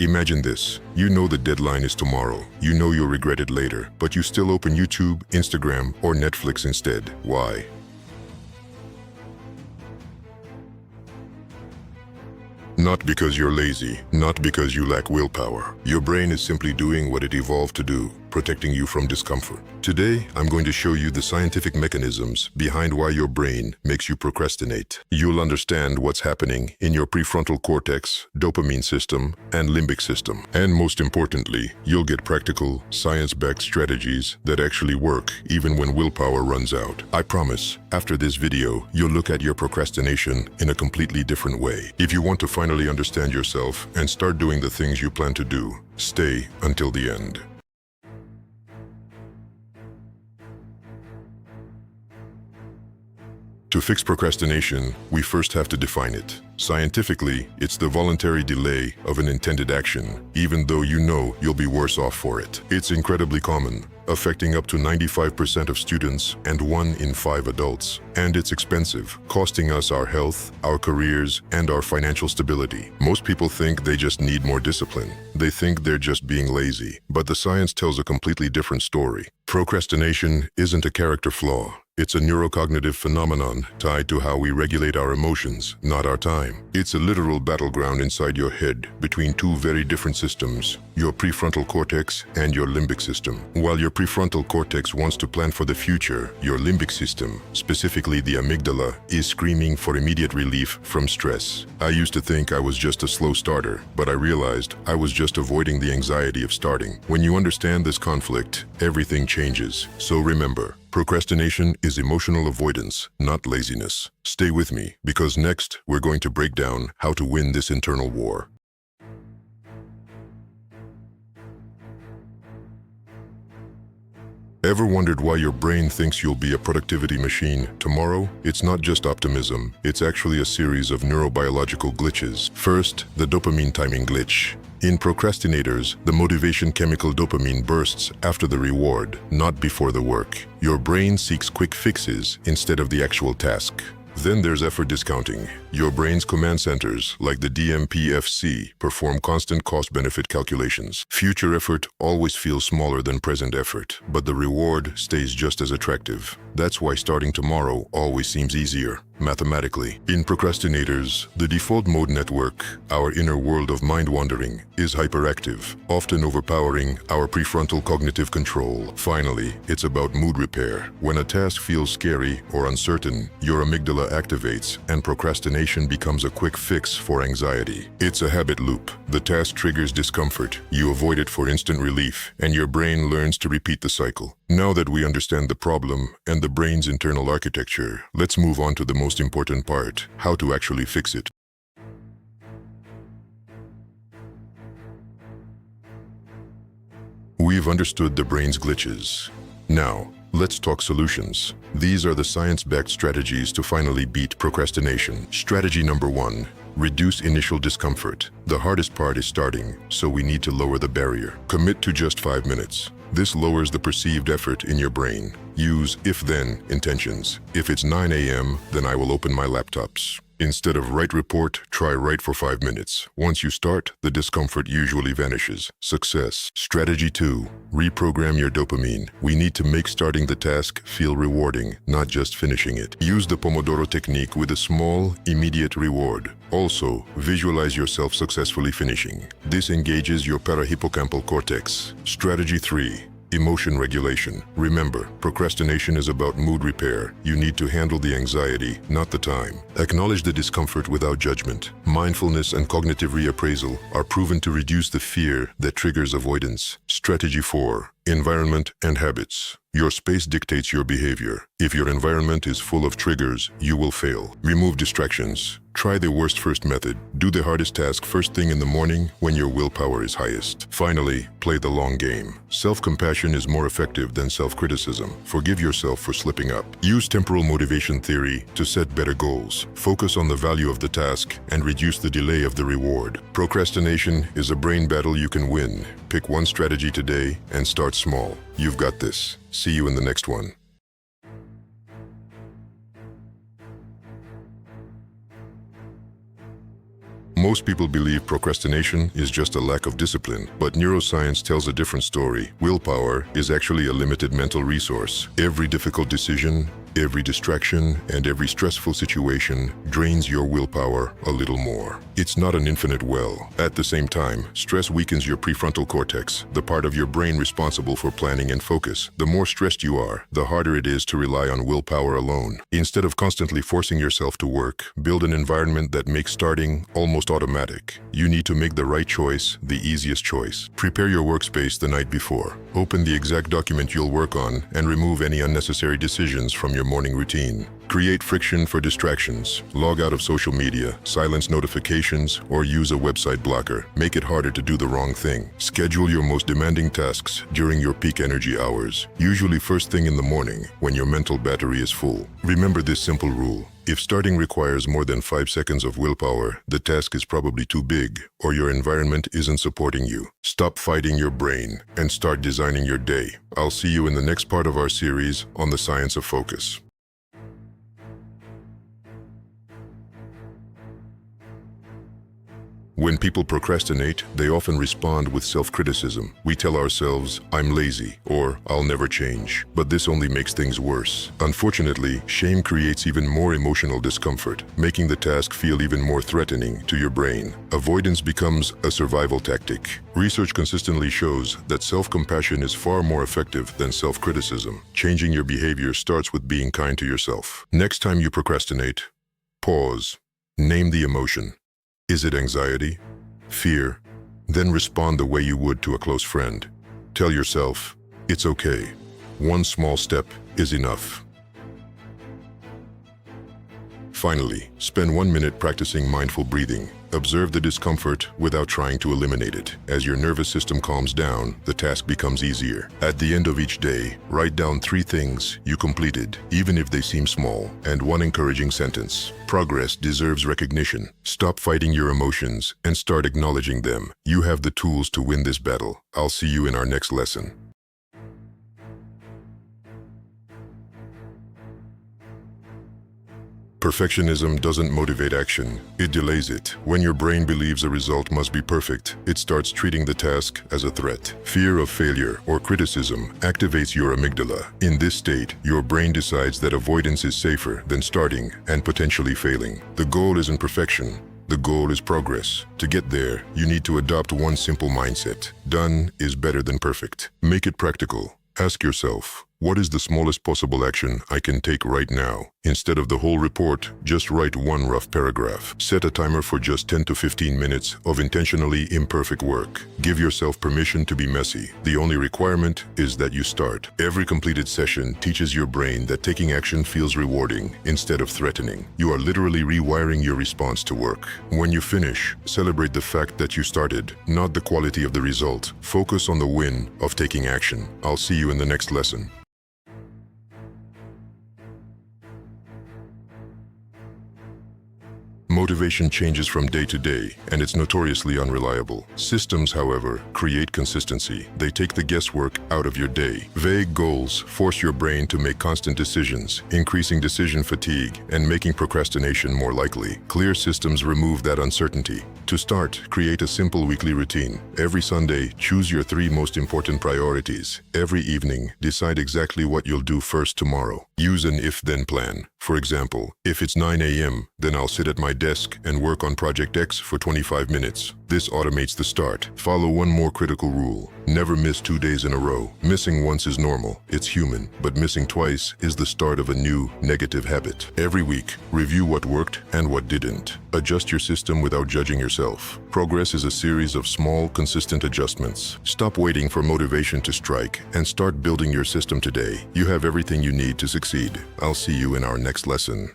Imagine this. You know the deadline is tomorrow. You know you'll regret it later, but you still open YouTube, Instagram, or Netflix instead. Why? Not because you're lazy, not because you lack willpower. Your brain is simply doing what it evolved to do, protecting you from discomfort. Today, I'm going to show you the scientific mechanisms behind why your brain makes you procrastinate. You'll understand what's happening in your prefrontal cortex, dopamine system, and limbic system. And most importantly, you'll get practical, science-backed strategies that actually work even when willpower runs out. I promise, after this video, you'll look at your procrastination in a completely different way. If you want to finally understand yourself and start doing the things you plan to do, stay until the end. To fix procrastination, we first have to define it. Scientifically, it's the voluntary delay of an intended action, even though you know you'll be worse off for it. It's incredibly common, affecting up to 95% of students and 1 in 5 adults. And it's expensive, costing us our health, our careers, and our financial stability. Most people think they just need more discipline. They think they're just being lazy. But the science tells a completely different story. Procrastination isn't a character flaw. It's a neurocognitive phenomenon tied to how we regulate our emotions, not our time. It's a literal battleground inside your head between two very different systems, your prefrontal cortex and your limbic system. While your prefrontal cortex wants to plan for the future, your limbic system, specifically the amygdala, is screaming for immediate relief from stress. I used to think I was just a slow starter, but I realized I was just avoiding the anxiety of starting. When you understand this conflict, everything changes. So remember, procrastination is emotional avoidance, not laziness. Stay with me, because next we're going to break down how to win this internal war. Ever wondered why your brain thinks you'll be a productivity machine tomorrow? It's not just optimism, it's actually a series of neurobiological glitches. First, the dopamine timing glitch. In procrastinators, the motivation chemical dopamine bursts after the reward, not before the work. Your brain seeks quick fixes instead of the actual task. Then there's effort discounting. Your brain's command centers, like the DMPFC, perform constant cost-benefit calculations. Future effort always feels smaller than present effort, but the reward stays just as attractive. That's why starting tomorrow always seems easier, mathematically. In procrastinators, the default mode network, our inner world of mind-wandering, is hyperactive, often overpowering our prefrontal cognitive control. Finally, it's about mood repair. When a task feels scary or uncertain, your amygdala activates and procrastination becomes a quick fix for anxiety. It's a habit loop. The task triggers discomfort, you avoid it for instant relief, and your brain learns to repeat the cycle. Now that we understand the problem and the brain's internal architecture, let's move on to the most important part, how to actually fix it. We've understood the brain's glitches. Now, let's talk solutions. These are the science-backed strategies to finally beat procrastination. Strategy number 1. Reduce initial discomfort. The hardest part is starting, so we need to lower the barrier. Commit to just 5 minutes. This lowers the perceived effort in your brain. Use if-then intentions. If it's 9 a.m., then I will open my laptops. Instead of write report, try write for 5 minutes. Once you start, the discomfort usually vanishes. Success. Strategy 2. Reprogram your dopamine. We need to make starting the task feel rewarding, not just finishing it. Use the Pomodoro technique with a small, immediate reward. Also, visualize yourself successfully finishing. This engages your parahippocampal cortex. Strategy 3. Emotion regulation. Remember, procrastination is about mood repair. You need to handle the anxiety, not the time. Acknowledge the discomfort without judgment. Mindfulness and cognitive reappraisal are proven to reduce the fear that triggers avoidance. Strategy 4. Environment and habits. Your space dictates your behavior. If your environment is full of triggers, you will fail. Remove distractions. Try the worst first method. Do the hardest task first thing in the morning when your willpower is highest. Finally, play the long game. Self-compassion is more effective than self-criticism. Forgive yourself for slipping up. Use temporal motivation theory to set better goals. Focus on the value of the task and reduce the delay of the reward. Procrastination is a brain battle you can win. Pick one strategy today and start small. You've got this. See you in the next one. Most people believe procrastination is just a lack of discipline, but neuroscience tells a different story. Willpower is actually a limited mental resource. Every difficult decision, every distraction, and every stressful situation drains your willpower a little more. It's not an infinite well. At the same time, stress weakens your prefrontal cortex, the part of your brain responsible for planning and focus. The more stressed you are, the harder it is to rely on willpower alone. Instead of constantly forcing yourself to work, build an environment that makes starting almost automatic. You need to make the right choice, the easiest choice. Prepare your workspace the night before. Open the exact document you'll work on and remove any unnecessary decisions from your morning routine. Create friction for distractions. Log out of social media, silence notifications, or use a website blocker. Make it harder to do the wrong thing. Schedule your most demanding tasks during your peak energy hours, usually first thing in the morning when your mental battery is full. Remember this simple rule. If starting requires more than 5 seconds of willpower, the task is probably too big, or your environment isn't supporting you. Stop fighting your brain and start designing your day. I'll see you in the next part of our series on the science of focus. When people procrastinate, they often respond with self-criticism. We tell ourselves, "I'm lazy," or "I'll never change." But this only makes things worse. Unfortunately, shame creates even more emotional discomfort, making the task feel even more threatening to your brain. Avoidance becomes a survival tactic. Research consistently shows that self-compassion is far more effective than self-criticism. Changing your behavior starts with being kind to yourself. Next time you procrastinate, pause. Name the emotion. Is it anxiety? Fear? Then respond the way you would to a close friend. Tell yourself, it's okay. One small step is enough. Finally, spend 1 minute practicing mindful breathing. Observe the discomfort without trying to eliminate it. As your nervous system calms down, the task becomes easier. At the end of each day, write down 3 things you completed, even if they seem small, and 1 encouraging sentence. Progress deserves recognition. Stop fighting your emotions and start acknowledging them. You have the tools to win this battle. I'll see you in our next lesson. Perfectionism doesn't motivate action, it delays it. When your brain believes a result must be perfect, it starts treating the task as a threat. Fear of failure or criticism activates your amygdala. In this state, your brain decides that avoidance is safer than starting and potentially failing. The goal isn't perfection. The goal is progress. To get there, you need to adopt one simple mindset. Done is better than perfect. Make it practical. Ask yourself, what is the smallest possible action I can take right now? Instead of the whole report, just write 1 rough paragraph. Set a timer for just 10 to 15 minutes of intentionally imperfect work. Give yourself permission to be messy. The only requirement is that you start. Every completed session teaches your brain that taking action feels rewarding instead of threatening. You are literally rewiring your response to work. When you finish, celebrate the fact that you started, not the quality of the result. Focus on the win of taking action. I'll see you in the next lesson. Motivation changes from day to day, and it's notoriously unreliable. Systems, however, create consistency. They take the guesswork out of your day. Vague goals force your brain to make constant decisions, increasing decision fatigue and making procrastination more likely. Clear systems remove that uncertainty. To start, create a simple weekly routine. Every Sunday, choose your 3 most important priorities. Every evening, decide exactly what you'll do first tomorrow. Use an if-then plan. For example, if it's 9 a.m., then I'll sit at my desk and work on Project X for 25 minutes. This automates the start. Follow one more critical rule. Never miss 2 days in a row. Missing once is normal, it's human, but missing twice is the start of a new, negative habit. Every week, review what worked and what didn't. Adjust your system without judging yourself. Progress is a series of small, consistent adjustments. Stop waiting for motivation to strike and start building your system today. You have everything you need to succeed. I'll see you in our next lesson.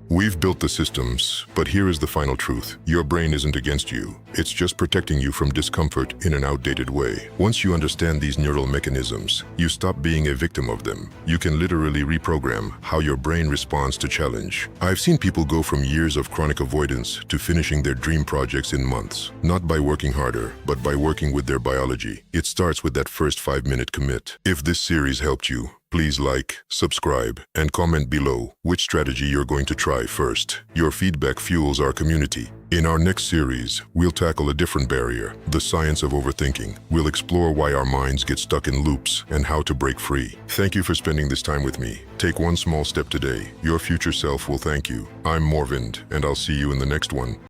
We've built the systems, but here is the final truth. Your brain isn't against you. It's just protecting you from discomfort in an outdated way. Once you understand these neural mechanisms, you stop being a victim of them. You can literally reprogram how your brain responds to challenge. I've seen people go from years of chronic avoidance to finishing their dream projects in months, not by working harder, but by working with their biology. It starts with that first 5-minute commit. If this series helped you, Please like, subscribe, and comment below which strategy you're going to try first. Your feedback fuels our community. In our next series, we'll tackle a different barrier, the science of overthinking. We'll explore why our minds get stuck in loops and how to break free. Thank you for spending this time with me. Take one small step today. Your future self will thank you. I'm Morvind, and I'll see you in the next one.